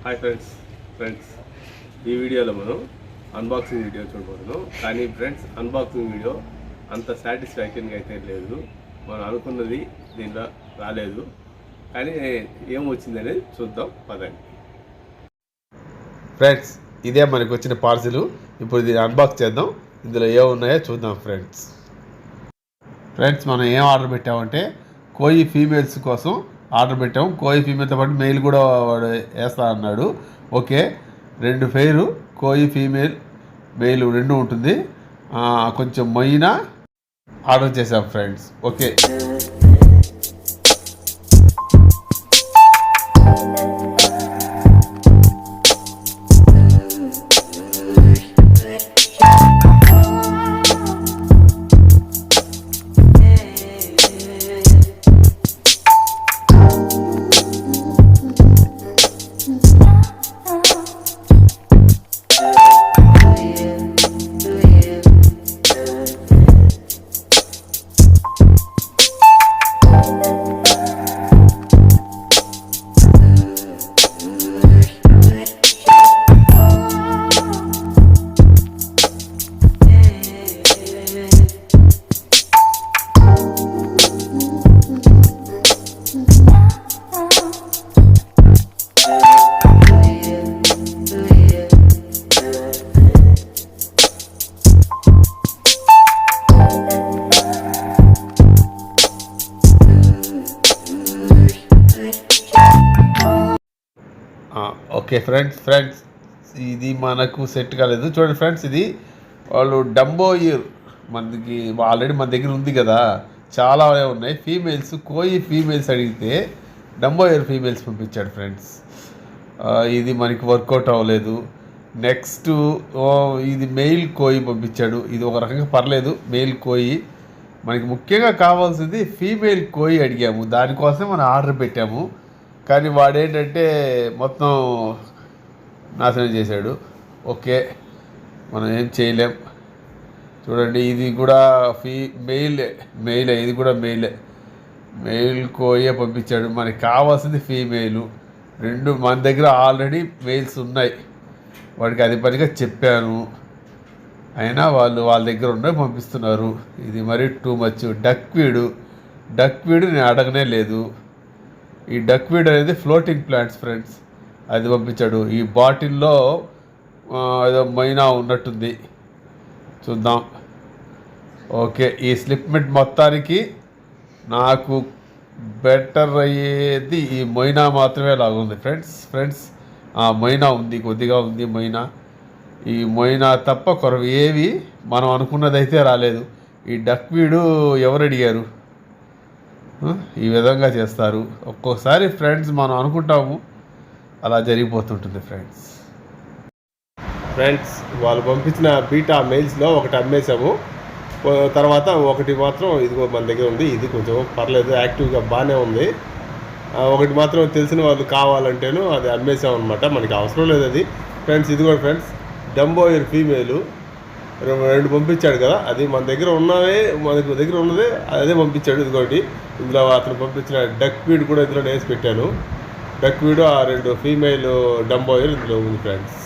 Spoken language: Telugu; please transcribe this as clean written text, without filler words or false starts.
హాయ్ ఫ్రెండ్స్ ఈ వీడియోలో మనం అన్బాక్సింగ్ వీడియో చూడబోతున్నాం. కానీ ఫ్రెండ్స్ అన్బాక్సింగ్ వీడియో అంత సాటిస్ఫాక్షన్గా అయితే లేదు. మనం అనుకున్నది దీనిలో రాలేదు. కానీ ఏం వచ్చిందనేది చూద్దాం పదండి. ఫ్రెండ్స్ ఇదే మనకు వచ్చిన పార్సిల్. ఇప్పుడు దీన్ని అన్బాక్స్ చేద్దాం. ఇందులో ఏమున్నాయో చూద్దాం. ఫ్రెండ్స్ మనం ఏం ఆర్డర్ పెట్టామంటే కోయి ఫీమేల్స్ కోసం ఆర్డర్ పెట్టాము. కోయి ఫీమేల్తో పాటు మెయిల్ కూడా వాడు వేస్తా అన్నాడు. ఓకే, 2 పేరు కోయి ఫీమేల్ మెయిల్ 2 ఉంటుంది. కొంచెం మైనా ఆర్డర్ చేసాం ఫ్రెండ్స్. ఓకే, ఓకే ఫ్రెండ్స్ ఇది మనకు సెట్ కాలేదు. చూడండి ఫ్రెండ్స్, ఇది వాళ్ళు డంబో ఇయర్ మనకి ఆల్రెడీ మన దగ్గర ఉంది కదా, చాలా ఉన్నాయి ఫీమేల్స్. కోయి ఫీమేల్స్ అడిగితే డంబో ఇయర్ ఫీమేల్స్ పంపించాడు ఫ్రెండ్స్. ఇది మనకి వర్కౌట్ అవ్వలేదు. నెక్స్ట్ ఇది మెయిల్ కోయి పంపించాడు. ఇది ఒక రకంగా పర్లేదు, మెయిల్ కోయి. మనకి ముఖ్యంగా కావాల్సింది ఫీమేల్ కోయి అడిగాము, దానికోసం మనం ఆర్డర్ పెట్టాము. కానీ వాడేంటంటే మొత్తం నాశనం చేశాడు. ఓకే, మనం ఏం చేయలేం. చూడండి, ఇది కూడా మెయిలే, ఇది కూడా మెయిల్ కోయే పంపించాడు. మనకి కావాల్సింది ఫీమేలు. 2 మన దగ్గర ఆల్రెడీ మెయిల్స్ ఉన్నాయి. వాడికి అది పనిగా చెప్పాను, అయినా వాళ్ళ దగ్గర ఉన్నాయి పంపిస్తున్నారు. ఇది మరీ టూ మచ్. డక్వీడ్ నేను అడగనే లేదు. ఈ డక్వీడ్ అనేది ఫ్లోటింగ్ ప్లాంట్స్ ఫ్రెండ్స్, అది పంపించాడు. ఈ బాటిల్లో ఏదో మైనా ఉన్నట్టుంది, చూద్దాం. ఓకే, ఈ స్లిప్మెంట్ మొత్తానికి నాకు బెటర్ అయ్యేది ఈ మైనా మాత్రమే లాగుంది ఫ్రెండ్స్. మైనా ఉంది, కొద్దిగా ఉంది మైనా. ఈ మైనా తప్ప కొరవి ఏవి మనం అనుకున్నదైతే రాలేదు. ఈ డక్వీడు ఎవరు అడిగారు? ఈ విధంగా చేస్తారు ఒక్కోసారి ఫ్రెండ్స్. మనం అనుకుంటాము, అలా జరిగిపోతుంటుంది ఫ్రెండ్స్. వాళ్ళు పంపించిన బీటా మెయిల్స్లో ఒకటి అమ్మేశాము. తర్వాత ఒకటి మాత్రం ఇదిగో మన దగ్గర ఉంది. ఇది కొంచెం పర్లేదు, యాక్టివ్గా బాగానే ఉంది. ఒకటి మాత్రం తెలిసిన వాళ్ళు కావాలంటేను అది అమ్మేసాం అనమాట. మనకి అవసరం లేదు అది ఫ్రెండ్స్. ఇది కూడా ఫ్రెండ్స్ డంబో ఇయర్ ఫీమేలు 2 పంపించాడు కదా, అది మన దగ్గర ఉన్నదే అదే పంపించాడు. ఇదిగోటి ఇందులో అతను పంపించిన డక్వీడ్ కూడా ఇందులో వేసి పెట్టాను. డక్వీడ్ 2 ఫీమేల్ డంబో ఇయర్ ఇందులో ఉంది ఫ్రెండ్స్.